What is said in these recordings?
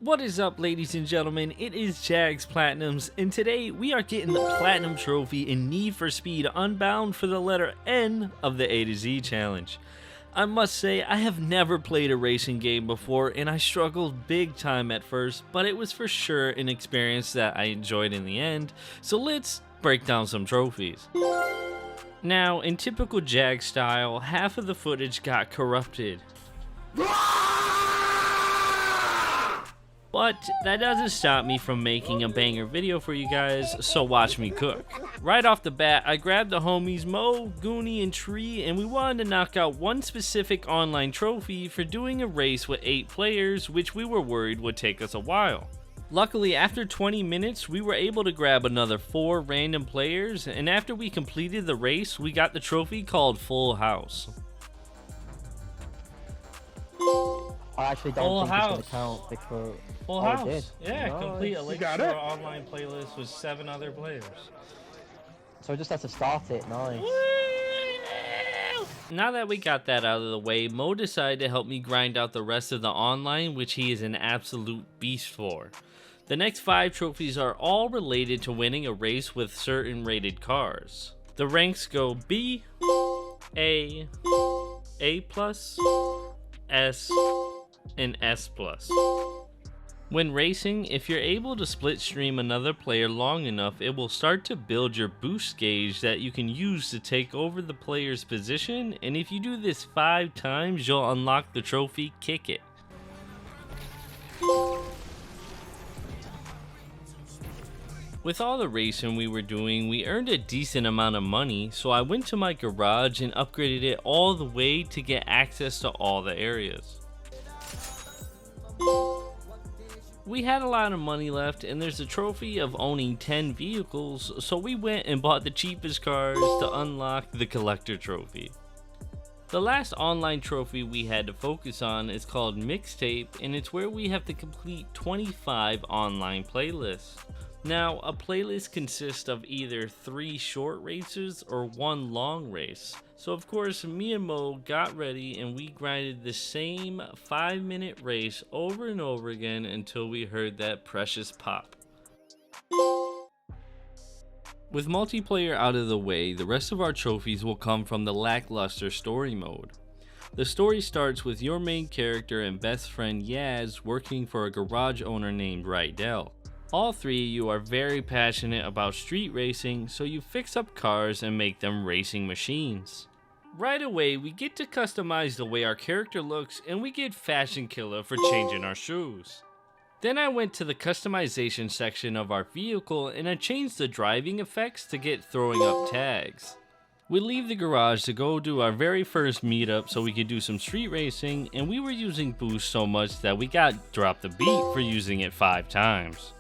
What is up, ladies and gentlemen? It is Jagz Platinums, and today we are getting the Platinum Trophy in Need for Speed Unbound for the letter N of the A to Z challenge. I must say, I have never played a racing game before, and I struggled big time at first, but it was for sure an experience that I enjoyed in the end, so let's break down some trophies. Now, in typical Jagz style, half of the footage got corrupted. But that doesn't stop me from making a banger video for you guys, so watch me cook. Right off the bat, I grabbed the homies Mo, Goonie, and Tree, and we wanted to knock out one specific online trophy for doing a race with 8 players, which we were worried would take us a while. Luckily, after 20 minutes, we were able to grab another 4 random players, and after we completed the race, we got the trophy called Full House. I actually don't think it's going to count because... Full It House. did. Yeah, Nice. complete a You link got to it. our online playlist with 7 other players. So I just have to start it. Nice. Now that we got that out of the way, Mo decided to help me grind out the rest of the online, which he is an absolute beast for. The next 5 trophies are all related to winning a race with certain rated cars. The ranks go B, A+, S, and S+. When racing, if you're able to split stream another player long enough, it will start to build your boost gauge that you can use to take over the player's position, and if you do this 5 times, you'll unlock the trophy Kick It. With all the racing we were doing, we earned a decent amount of money, so I went to my garage and upgraded it all the way to get access to all the areas. We had a lot of money left, and there's a trophy of owning 10 vehicles, so we went and bought the cheapest cars to unlock the collector trophy. The last online trophy we had to focus on is called Mixtape, and it's where we have to complete 25 online playlists. Now, a playlist consists of either 3 short races or 1 long race. So of course, me and Mo got ready and we grinded the same 5-minute race over and over again until we heard that precious pop. With multiplayer out of the way, the rest of our trophies will come from the lackluster story mode. The story starts with your main character and best friend Jagz working for a garage owner named Rydell. All 3 of you are very passionate about street racing, so you fix up cars and make them racing machines. Right away, we get to customize the way our character looks, and we get Fashion Killer for changing our shoes. Then I went to the customization section of our vehicle and I changed the driving effects to get throwing up tags. We leave the garage to go do our very first meetup so we could do some street racing, and we were using boost so much that we got dropped the beat for using it 5 times.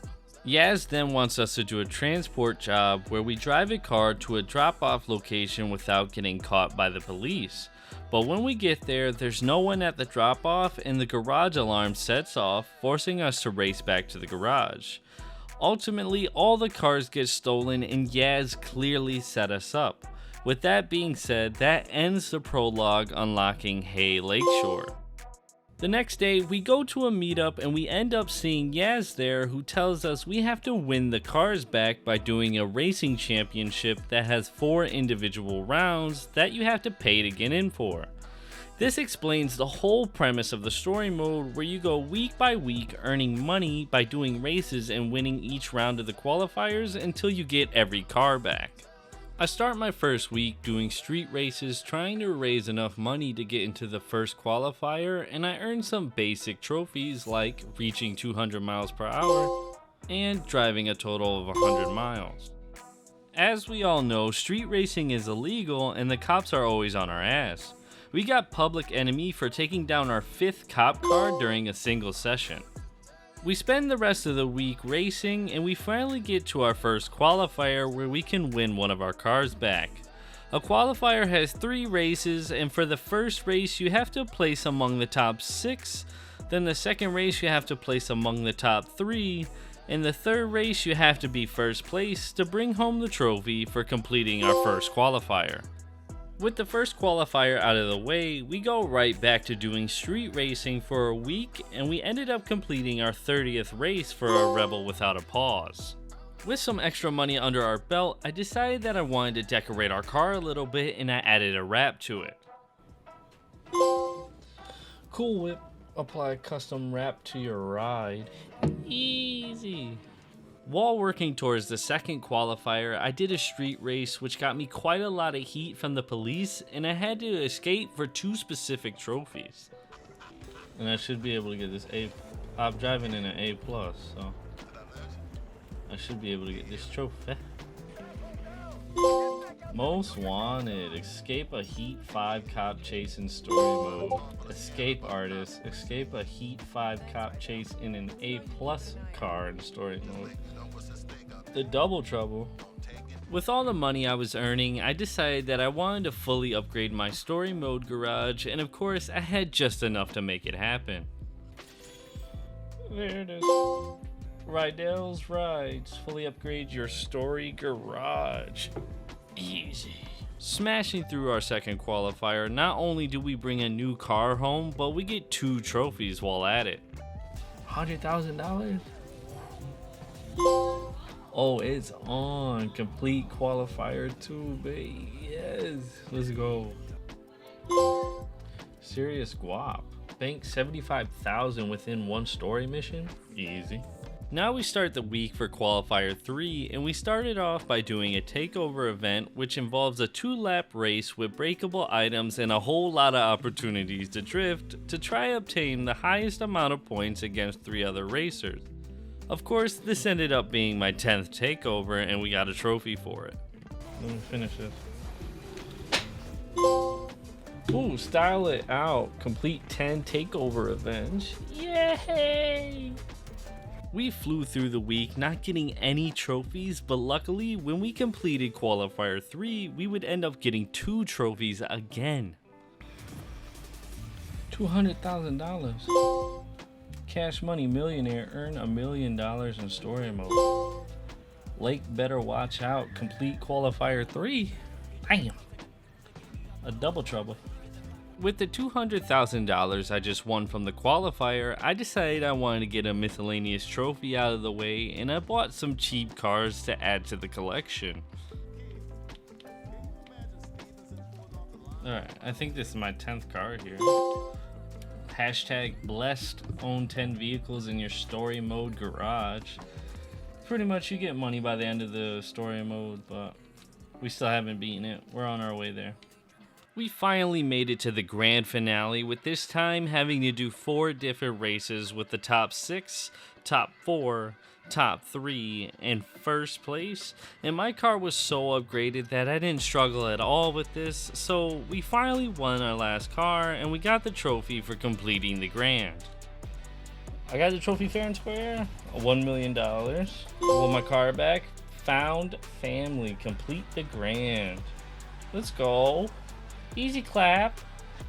Jagz then wants us to do a transport job where we drive a car to a drop-off location without getting caught by the police. But when we get there, there's no one at the drop-off and the garage alarm sets off, forcing us to race back to the garage. Ultimately, all the cars get stolen and Jagz clearly set us up. With that being said, that ends the prologue unlocking Hay Lakeshore. The next day, we go to a meetup and we end up seeing Jagz there, who tells us we have to win the cars back by doing a racing championship that has 4 individual rounds that you have to pay to get in for. This explains the whole premise of the story mode, where you go week by week earning money by doing races and winning each round of the qualifiers until you get every car back. I start my first week doing street races, trying to raise enough money to get into the first qualifier, and I earned some basic trophies like reaching 200 miles per hour and driving a total of 100 miles. As we all know, street racing is illegal and the cops are always on our ass. We got public enemy for taking down our 5th cop car during a single session. We spend the rest of the week racing, and we finally get to our first qualifier where we can win one of our cars back. A qualifier has 3 races, and for the first race you have to place among the top 6, then the second race you have to place among the top 3, and the third race you have to be first place to bring home the trophy for completing our first qualifier. With the first qualifier out of the way, we go right back to doing street racing for a week, and we ended up completing our 30th race for a Rebel Without a Pause. With some extra money under our belt, I decided that I wanted to decorate our car a little bit, and I added a wrap to it. Cool Whip, apply custom wrap to your ride. Easy. While working towards the second qualifier, I did a street race which got me quite a lot of heat from the police, and I had to escape for 2 specific trophies. And I should be able to get this A. I'm driving in an A+, so I should be able to get this trophy. Most Wanted, escape a Heat 5 cop chase in story mode. Escape artist, escape a Heat 5 cop chase in an A+ car in story mode. The Double Trouble. With all the money I was earning, I decided that I wanted to fully upgrade my story mode garage, and of course I had just enough to make it happen. There it is. Rydell's Rides, fully upgrade your story garage. Easy. Smashing through our second qualifier, not only do we bring a new car home, but we get 2 trophies while at it. $100,000? Oh, it's on. Complete qualifier 2, baby. Yes. Let's go. Serious guap. Bank 75,000 within 1 story mission? Easy. Now we start the week for qualifier 3, and we started off by doing a takeover event which involves a 2-lap race with breakable items and a whole lot of opportunities to drift to try obtain the highest amount of points against 3 other racers. Of course, this ended up being my 10th takeover, and we got a trophy for it. Let me finish this. Ooh, style it out. Complete 10 takeover events. Yay! We flew through the week not getting any trophies, but luckily when we completed qualifier 3, we would end up getting 2 trophies again. $200,000. Cash Money Millionaire, earn $1 million in story mode. Lake Better Watch Out, complete qualifier 3. Bam! A double trouble. With the $200,000 I just won from the qualifier, I decided I wanted to get a miscellaneous trophy out of the way, and I bought some cheap cars to add to the collection. Alright, I think this is my 10th car here. Hashtag blessed, own 10 vehicles in your story mode garage. Pretty much you get money by the end of the story mode, but we still haven't beaten it. We're on our way there. We finally made it to the grand finale, with this time having to do 4 different races with the top 6, top 4, top 3, and first place. And my car was so upgraded that I didn't struggle at all with this, so we finally won our last car and we got the trophy for completing the grand. I got the trophy fair and square, $1 million. Want my car back? Found family, complete the grand. Let's go. Easy clap.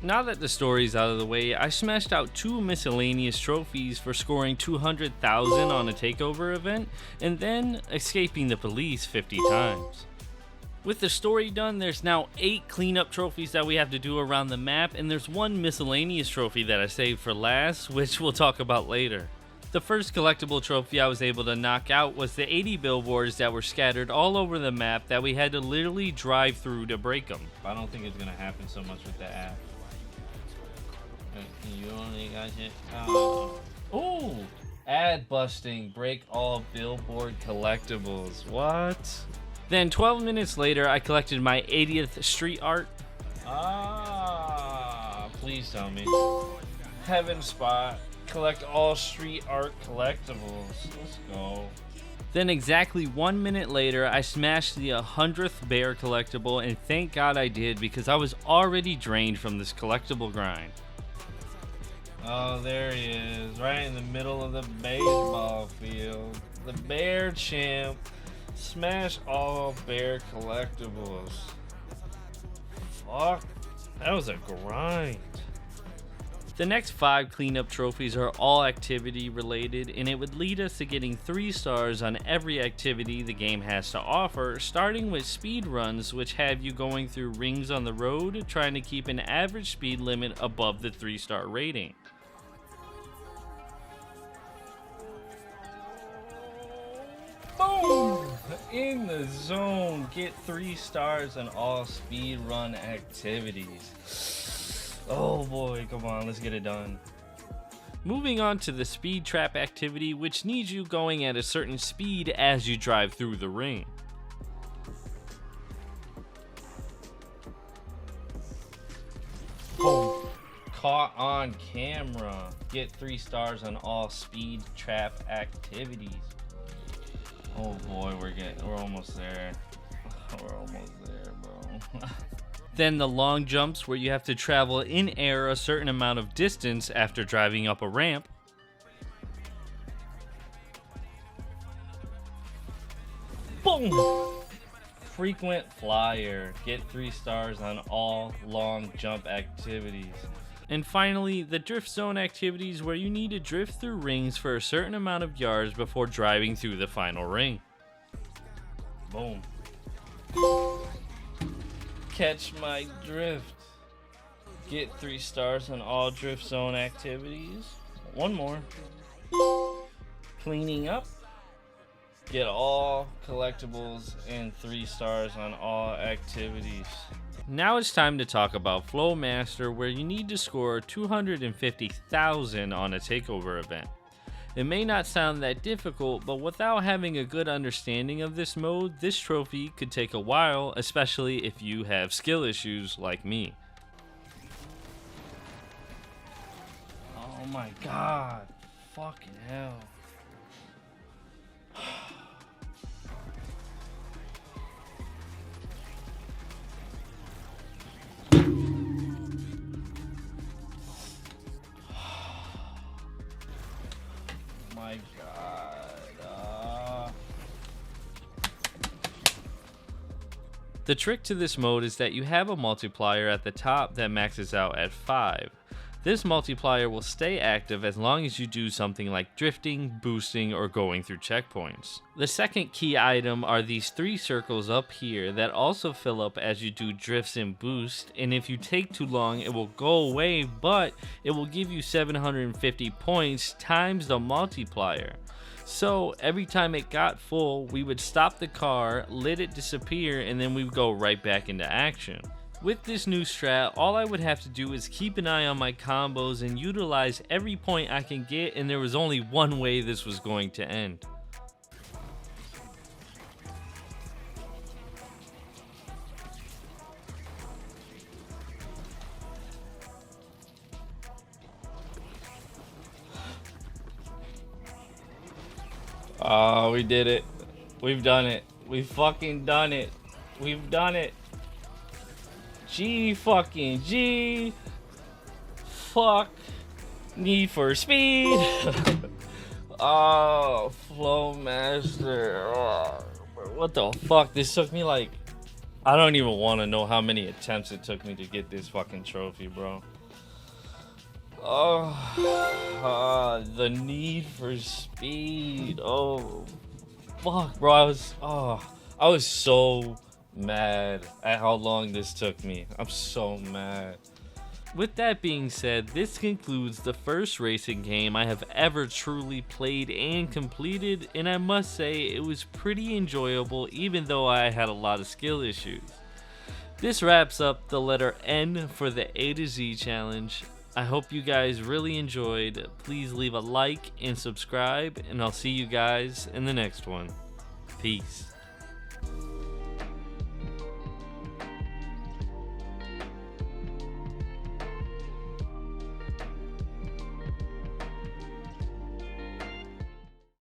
Now that the story's out of the way, I smashed out 2 miscellaneous trophies for scoring 200,000 on a takeover event, and then escaping the police 50 times. With the story done, there's now 8 cleanup trophies that we have to do around the map, and there's 1 miscellaneous trophy that I saved for last, which we'll talk about later. The first collectible trophy I was able to knock out was the 80 billboards that were scattered all over the map that we had to literally drive through to break them. I don't think it's gonna happen so much with the app. You only got it. Oh, ad busting, break all billboard collectibles. What? Then 12 minutes later, I collected my 80th street art. Please tell me. Heaven spot. Collect all street art collectibles. Let's go. Then exactly 1 minute later, I smashed the 100th bear collectible, and thank God I did, because I was already drained from this collectible grind. Oh, there he is, right in the middle of the baseball field. The bear champ. Smash all bear collectibles. Fuck, that was a grind. The next 5 cleanup trophies are all activity related, and it would lead us to getting 3 stars on every activity the game has to offer, starting with speed runs, which have you going through rings on the road, trying to keep an average speed limit above the 3-star rating. Boom! In the zone, get 3 stars on all speed run activities. Oh boy, come on, let's get it done. Moving on to the speed trap activity, which needs you going at a certain speed as you drive through the ring. Oh, caught on camera. Get 3 stars on all speed trap activities. Oh boy, we're almost there. We're almost there, bro. Then the long jumps, where you have to travel in air a certain amount of distance after driving up a ramp. Boom! Frequent flyer. Get 3 stars on all long jump activities. And finally, the drift zone activities, where you need to drift through rings for a certain amount of yards before driving through the final ring. Boom. Catch my drift. Get 3 stars on all drift zone activities. One more. Cleaning up. Get all collectibles and 3 stars on all activities. Now it's time to talk about Flow Master, where you need to score 250,000 on a takeover event. It may not sound that difficult, but without having a good understanding of this mode, this trophy could take a while, especially if you have skill issues like me. Oh my god, fucking hell. My god. The trick to this mode is that you have a multiplier at the top that maxes out at 5. This multiplier will stay active as long as you do something like drifting, boosting, or going through checkpoints. The second key item are these 3 circles up here that also fill up as you do drifts and boost, and if you take too long it will go away, but it will give you 750 points times the multiplier. So every time it got full, we would stop the car, let it disappear, and then we would go right back into action. With this new strat, all I would have to do is keep an eye on my combos and utilize every point I can get, and there was only one way this was going to end. Oh, we did it. We've done it. We've fucking done it. We've done it. G fucking G. Fuck. Need for Speed. Oh, Flow Master. Oh, what the fuck? This took me like... I don't even want to know how many attempts it took me to get this fucking trophy, bro. Oh, the Need for Speed. Oh, fuck, bro. I was so mad at how long this took me. I'm so mad. With that being said, this concludes the first racing game I have ever truly played and completed, and I must say it was pretty enjoyable even though I had a lot of skill issues. This wraps up the letter N for the A to Z challenge. I hope you guys really enjoyed. Please leave a like and subscribe, and I'll see you guys in the next one. Peace.